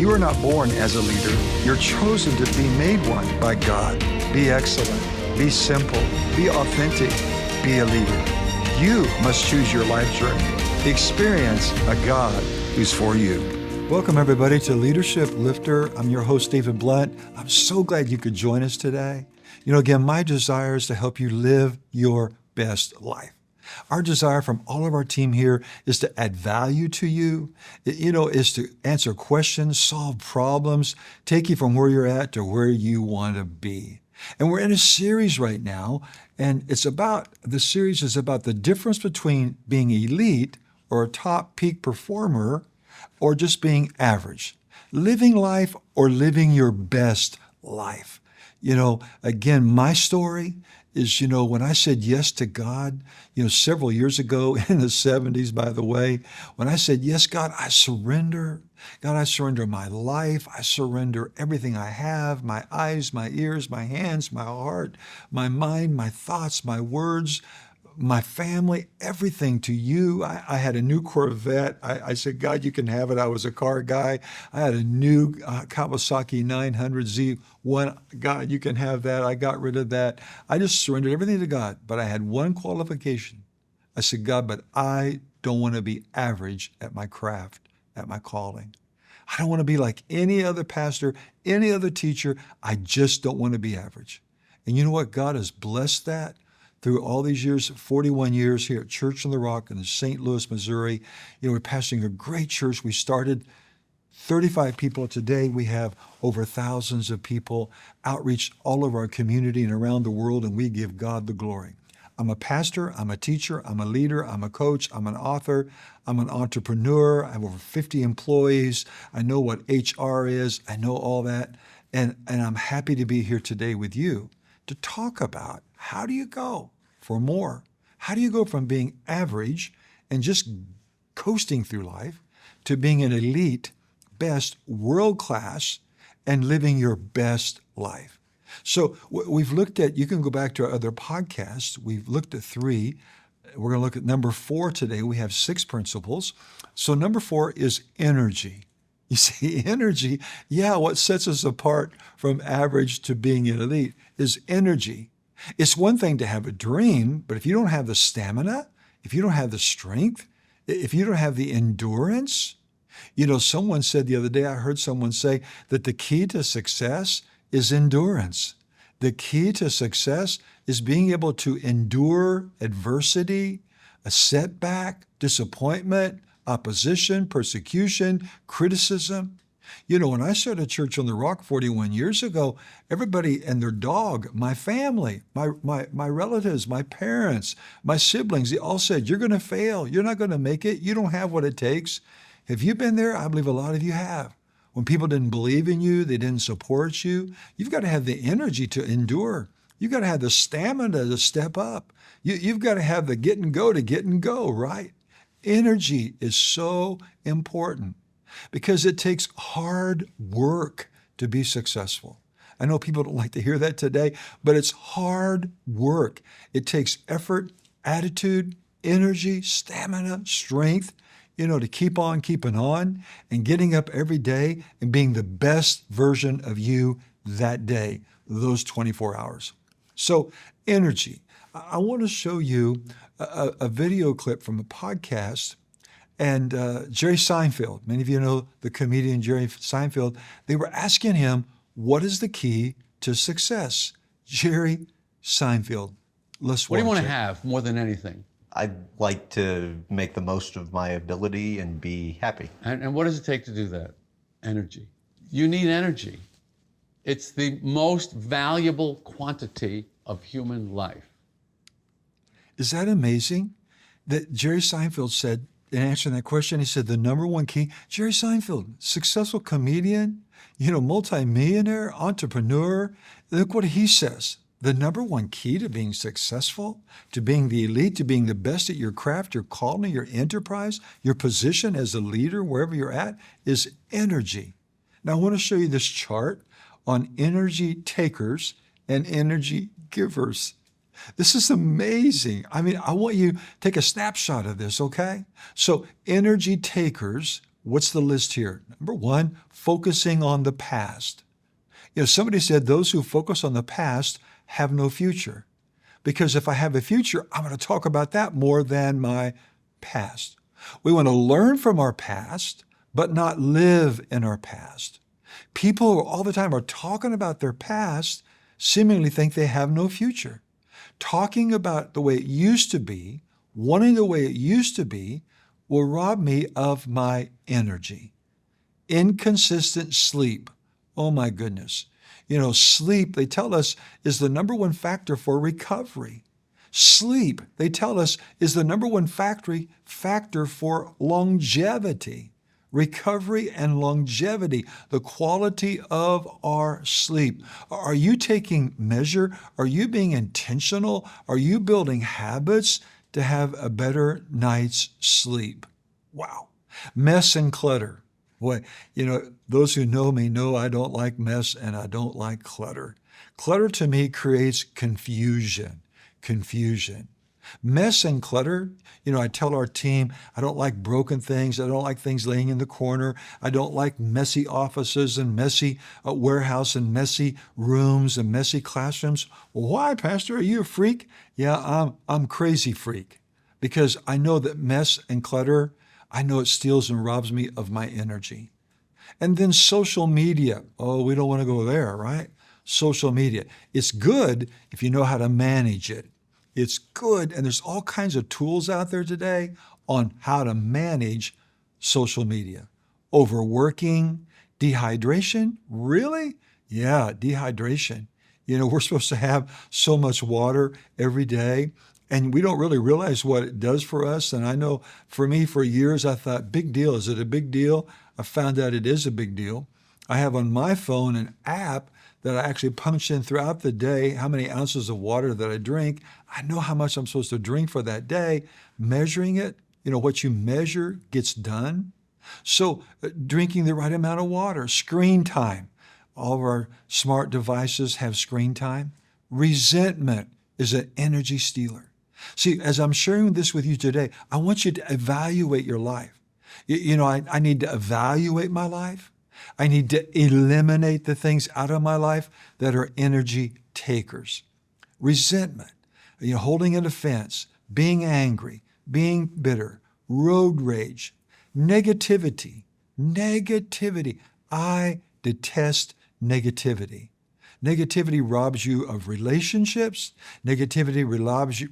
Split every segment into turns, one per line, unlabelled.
You are not born as a leader. You're chosen to be made one by God. Be excellent. Be simple. Be authentic. Be a leader. You must choose your life journey. Experience a God who's for you. Welcome, everybody, to Leadership Lifter. I'm your host, David Blunt. I'm so glad you could join us today. Again, my desire is to help you live your best life. Our desire from all of our team here is to add value to you, is to answer questions, solve problems, take you from where you're at to where you want to be. And we're in a series right now, and the series is about the difference between being elite or a top peak performer or just being average. Living life or living your best life. Again, my story is, when I said yes to God, several years ago in the 70s, by the way, when I said, yes, God, I surrender. God, I surrender my life. I surrender everything I have, my eyes, my ears, my hands, my heart, my mind, my thoughts, my words, my family, everything to you. I had a new Corvette. I said, God, you can have it. I was a car guy. I had a new Kawasaki 900Z1. God, you can have that. I got rid of that. I just surrendered everything to God. But I had one qualification. I said, God, but I don't want to be average at my craft, at my calling. I don't want to be like any other pastor, any other teacher. I just don't want to be average. And you know what? God has blessed that. Through all these years, 41 years here at Church on the Rock in St. Louis, Missouri. We're pastoring a great church. We started 35 people. Today we have over thousands of people, outreach all over our community and around the world, and we give God the glory. I'm a pastor, I'm a teacher, I'm a leader, I'm a coach, I'm an author, I'm an entrepreneur. I have over 50 employees. I know what HR is. I know all that. And I'm happy to be here today with you to talk about how do you go for more? How do you go from being average and just coasting through life to being an elite, best, world-class, and living your best life? So we've looked at, you can go back to our other podcasts. We've looked at 3. We're going to look at number 4 today. We have 6 principles. So number 4 is energy. You see, energy, what sets us apart from average to being an elite is energy. It's one thing to have a dream, but if you don't have the stamina, if you don't have the strength, if you don't have the endurance, someone said the other day, I heard someone say that the key to success is endurance. The key to success is being able to endure adversity, a setback, disappointment, opposition, persecution, criticism. When I started Church on the Rock 41 years ago, everybody and their dog, my family, my relatives, my parents, my siblings, they all said, you're going to fail. You're not going to make it. You don't have what it takes. Have you been there? I believe a lot of you have. When people didn't believe in you, they didn't support you, you've got to have the energy to endure. You've got to have the stamina to step up. You've got to have the get and go, right? Energy is so important because it takes hard work to be successful. I know people don't like to hear that today, but it's hard work. It takes effort, attitude, energy, stamina, strength, to keep on keeping on and getting up every day and being the best version of you that day, those 24 hours. So energy. I want to show you a video clip from a podcast. And Jerry Seinfeld, many of you know the comedian Jerry Seinfeld, they were asking him, what is the key to success? Jerry Seinfeld. Let's watch
What do you want
it.
to have more than anything?
I'd like to make the most of my ability and be happy.
And what does it take to do that? Energy. You need energy. It's the most valuable quantity of human life.
Is that amazing? That Jerry Seinfeld said, in answering that question, he said the number one key, Jerry Seinfeld, successful comedian, multimillionaire, entrepreneur. Look what he says. The number one key to being successful, to being the elite, to being the best at your craft, your calling, your enterprise, your position as a leader, wherever you're at, is energy. Now, I want to show you this chart on energy takers and energy givers. This is amazing. I want you to take a snapshot of this, okay? So energy takers, What's the list here? Number one, focusing on the past. Somebody said those who focus on the past have no future. Because if I have a future, I'm going to talk about that more than my past. We want to learn from our past, but not live in our past. People who all the time are talking about their past seemingly think they have no future. Talking about the way it used to be, wanting the way it used to be, will rob me of my energy. Inconsistent sleep. Oh my goodness. Sleep, they tell us, is the number one factor for recovery. Sleep, they tell us, is the number one factor for longevity. Recovery and longevity, the quality of our sleep. Are you taking measure? Are you being intentional? Are you building habits to have a better night's sleep? Wow. Mess and clutter. Boy, those who know me know I don't like mess and I don't like clutter. Clutter to me creates confusion. Mess and clutter, I tell our team, I don't like broken things. I don't like things laying in the corner. I don't like messy offices and messy warehouse and messy rooms and messy classrooms. Why, Pastor? Are you a freak? Yeah, I'm crazy freak because I know that mess and clutter, I know it steals and robs me of my energy. And then social media. Oh, we don't want to go there, right? Social media. It's good if you know how to manage it. It's good, and there's all kinds of tools out there today on how to manage social media. Overworking, dehydration, really? Yeah, dehydration. We're supposed to have so much water every day, and we don't really realize what it does for us. And I know for me, for years, I thought, big deal. Is it a big deal? I found out it is a big deal. I have on my phone an app that I actually punch in throughout the day how many ounces of water that I drink. I know how much I'm supposed to drink for that day. Measuring it, what you measure gets done. So drinking the right amount of water, screen time. All of our smart devices have screen time. Resentment is an energy stealer. See, as I'm sharing this with you today, I want you to evaluate your life. I need to evaluate my life. I need to eliminate the things out of my life that are energy takers. Resentment, holding an offense, being angry, being bitter, road rage, negativity. I detest negativity. Negativity robs you of relationships. Negativity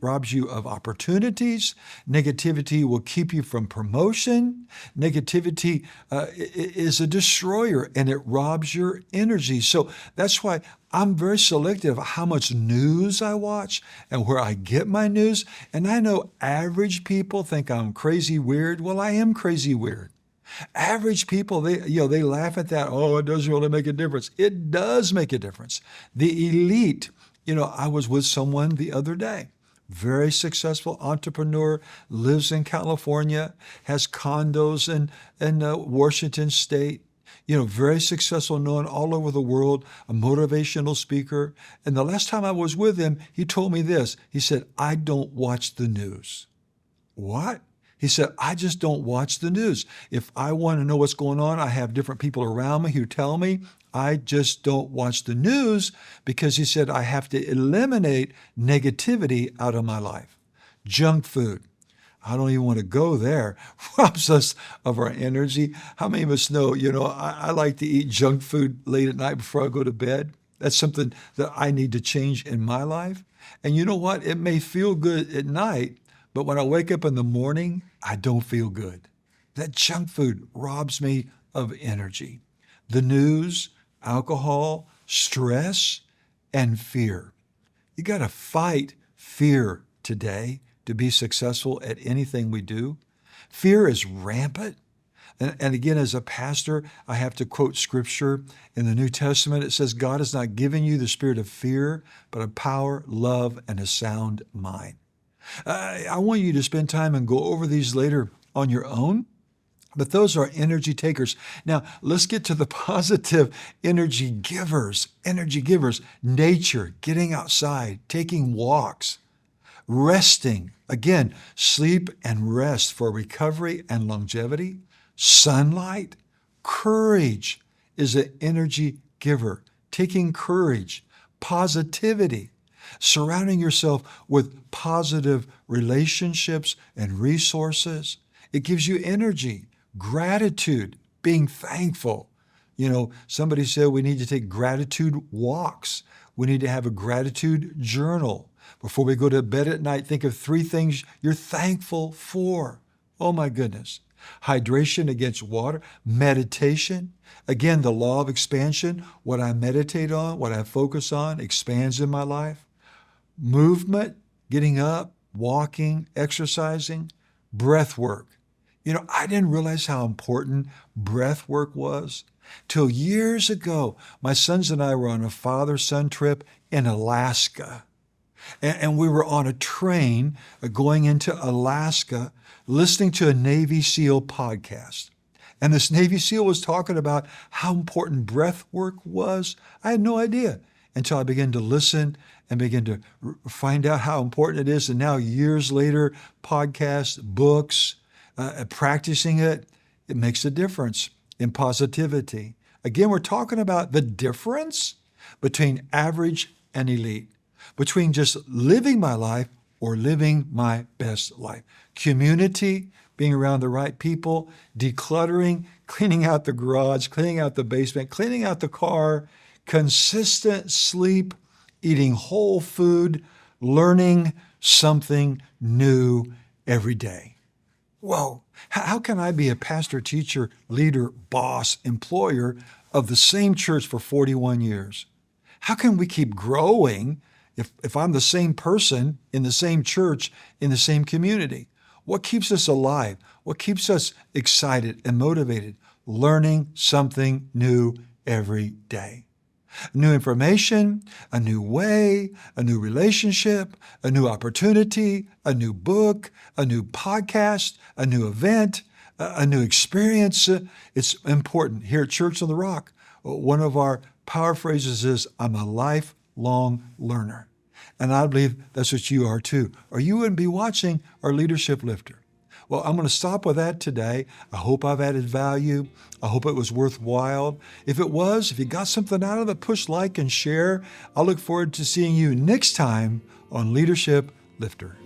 robs you of opportunities. Negativity will keep you from promotion. Negativity is a destroyer and it robs your energy. So that's why I'm very selective how much news I watch and where I get my news. And I know average people think I'm crazy weird. Well, I am crazy weird. Average people, they laugh at that. Oh, it doesn't really make a difference. It does make a difference. The elite, I was with someone the other day, very successful entrepreneur, lives in California, has condos in Washington State, very successful, known all over the world, a motivational speaker. And the last time I was with him, he told me this. He said, I don't watch the news. What? He said, I just don't watch the news. If I want to know what's going on, I have different people around me who tell me. I just don't watch the news because he said, I have to eliminate negativity out of my life. Junk food. I don't even want to go there. Robs us of our energy. How many of us know, I like to eat junk food late at night before I go to bed. That's something that I need to change in my life. And you know what? It may feel good at night, but when I wake up in the morning, I don't feel good. That junk food robs me of energy. The news, alcohol, stress, and fear. You got to fight fear today to be successful at anything we do. Fear is rampant. And again, as a pastor, I have to quote scripture in the New Testament. It says, God has not given you the spirit of fear, but of power, love, and a sound mind. I want you to spend time and go over these later on your own, but those are energy takers. Now, let's get to the positive energy givers. Energy givers, nature, getting outside, taking walks, resting. Again, sleep and rest for recovery and longevity. Sunlight, courage is an energy giver. Taking courage, positivity, surrounding yourself with positive relationships and resources. It gives you energy, gratitude, being thankful. You know, somebody said we need to take gratitude walks. We need to have a gratitude journal. Before we go to bed at night, think of 3 things you're thankful for. Oh my goodness. Hydration against water, meditation. Again, the law of expansion. What I meditate on, what I focus on, expands in my life. Movement, getting up, walking, exercising. Breath work. You know, I didn't realize how important breath work was till years ago. My sons and I were on a father-son trip in Alaska. And we were on a train going into Alaska, listening to a Navy SEAL podcast. And this Navy SEAL was talking about how important breath work was. I had no idea until I began to listen and begin to find out how important it is. And now, years later, podcasts, books, practicing it, it makes a difference in positivity. Again, we're talking about the difference between average and elite, between just living my life or living my best life. Community, being around the right people, decluttering, cleaning out the garage, cleaning out the basement, cleaning out the car, consistent sleep, eating whole food, learning something new every day. Whoa, how can I be a pastor, teacher, leader, boss, employer of the same church for 41 years? How can we keep growing if I'm the same person in the same church, in the same community? What keeps us alive? What keeps us excited and motivated? Learning something new every day. New information, a new way, a new relationship, a new opportunity, a new book, a new podcast, a new event, a new experience. It's important. Here at Church on the Rock, one of our power phrases is, I'm a lifelong learner. And I believe that's what you are too, or you wouldn't be watching our Leadership Lifter. Well, I'm going to stop with that today. I hope I've added value. I hope it was worthwhile. If it was, if you got something out of it, push like and share. I'll look forward to seeing you next time on Leadership Lifter.